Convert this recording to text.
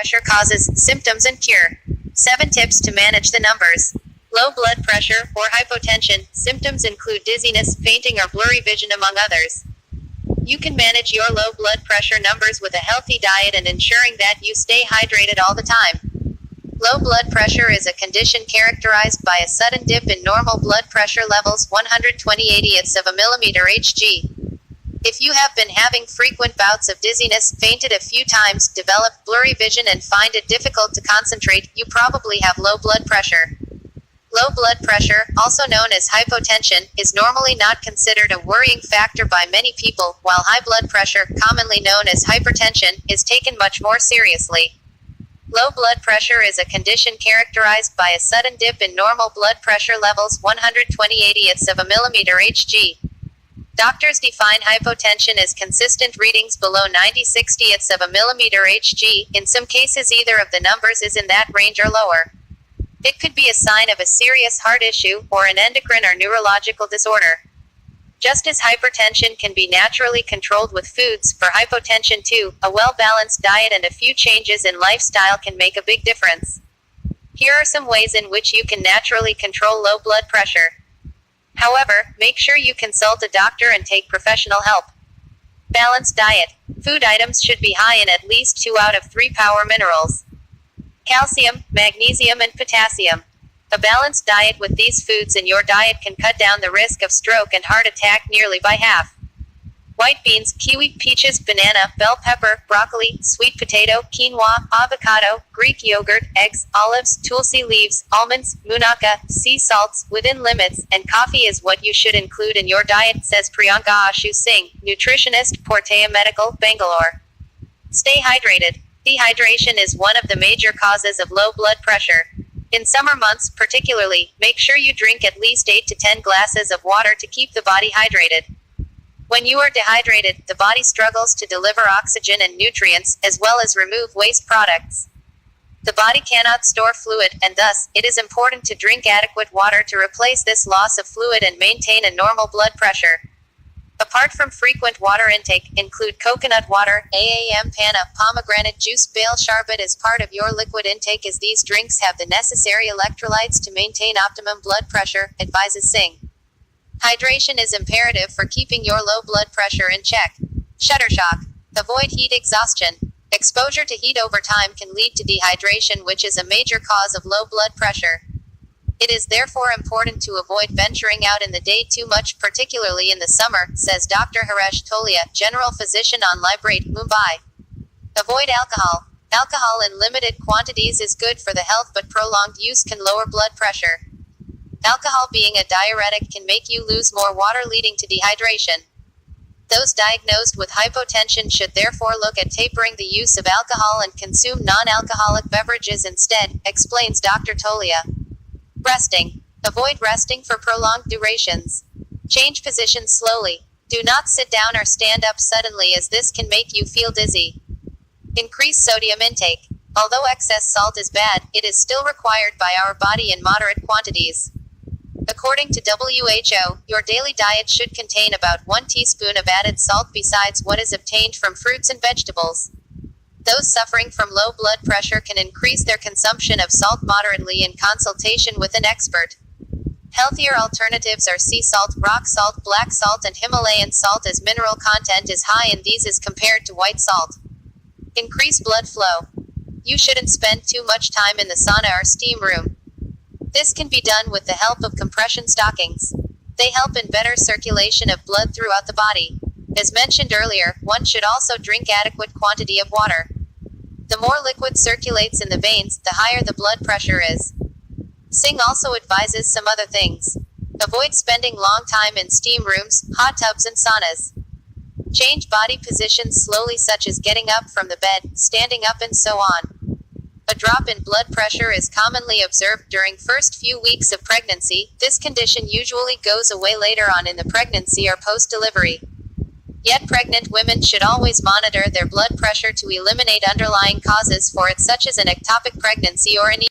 pressure causes, symptoms and cure. 7 tips to manage the numbers. Low blood pressure, or hypotension, symptoms include dizziness, fainting or blurry vision among others. You can manage your low blood pressure numbers with a healthy diet and ensuring that you stay hydrated all the time. Low blood pressure is a condition characterized by a sudden dip in normal blood pressure levels 120/80ths of a millimeter Hg. If you have been having frequent bouts of dizziness, fainted a few times, developed blurry vision and find it difficult to concentrate, you probably have low blood pressure. Low blood pressure, also known as hypotension, is normally not considered a worrying factor by many people, while high blood pressure, commonly known as hypertension, is taken much more seriously. Low blood pressure is a condition characterized by a sudden dip in normal blood pressure levels 120/80ths of a millimeter Hg. Doctors define hypotension as consistent readings below 90/60ths of a millimeter Hg. In some cases, either of the numbers is in that range or lower. It could be a sign of a serious heart issue, or an endocrine or neurological disorder. Just as hypertension can be naturally controlled with foods, for hypotension too, a well-balanced diet and a few changes in lifestyle can make a big difference. Here are some ways in which you can naturally control low blood pressure. However, make sure you consult a doctor and take professional help. Balanced diet. Food items should be high in at least 2 out of 3 power minerals: calcium, magnesium and potassium. A balanced diet with these foods in your diet can cut down the risk of stroke and heart attack nearly by half. White beans, kiwi, peaches, banana, bell pepper, broccoli, sweet potato, quinoa, avocado, Greek yogurt, eggs, olives, tulsi leaves, almonds, munaka, sea salts, within limits, and coffee is what you should include in your diet, says Priyanka Ashu Singh, nutritionist, Portea Medical, Bangalore. Stay hydrated. Dehydration is one of the major causes of low blood pressure. In summer months, particularly, make sure you drink at least 8 to 10 glasses of water to keep the body hydrated. When you are dehydrated, the body struggles to deliver oxygen and nutrients, as well as remove waste products. The body cannot store fluid, and thus, it is important to drink adequate water to replace this loss of fluid and maintain a normal blood pressure. Apart from frequent water intake, include coconut water, aam panna, pomegranate juice, bale sharbet as part of your liquid intake, as these drinks have the necessary electrolytes to maintain optimum blood pressure, advises Singh. Hydration is imperative for keeping your low blood pressure in check. Shuttershock. Avoid heat exhaustion. Exposure to heat over time can lead to dehydration, which is a major cause of low blood pressure. It is therefore important to avoid venturing out in the day too much, particularly in the summer, says Dr. Haresh Tolia, general physician on Librate, Mumbai. Avoid alcohol. Alcohol in limited quantities is good for the health, but prolonged use can lower blood pressure. Alcohol, being a diuretic, can make you lose more water, leading to dehydration. Those diagnosed with hypotension should therefore look at tapering the use of alcohol and consume non-alcoholic beverages instead, explains Dr. Tolia. Resting. Avoid resting for prolonged durations. Change positions slowly. Do not sit down or stand up suddenly, as this can make you feel dizzy. Increase sodium intake. Although excess salt is bad, it is still required by our body in moderate quantities. According to WHO, your daily diet should contain about 1 teaspoon of added salt besides what is obtained from fruits and vegetables. Those suffering from low blood pressure can increase their consumption of salt moderately in consultation with an expert. Healthier alternatives are sea salt, rock salt, black salt and Himalayan salt, as mineral content is high in these as compared to white salt. Increase blood flow. You shouldn't spend too much time in the sauna or steam room. This can be done with the help of compression stockings. They help in better circulation of blood throughout the body. As mentioned earlier, one should also drink adequate quantity of water. The more liquid circulates in the veins, the higher the blood pressure is. Singh also advises some other things. Avoid spending long time in steam rooms, hot tubs and saunas. Change body positions slowly, such as getting up from the bed, standing up and so on. A drop in blood pressure is commonly observed during first few weeks of pregnancy. This condition usually goes away later on in the pregnancy or post-delivery. Yet pregnant women should always monitor their blood pressure to eliminate underlying causes for it, such as an ectopic pregnancy or anemia.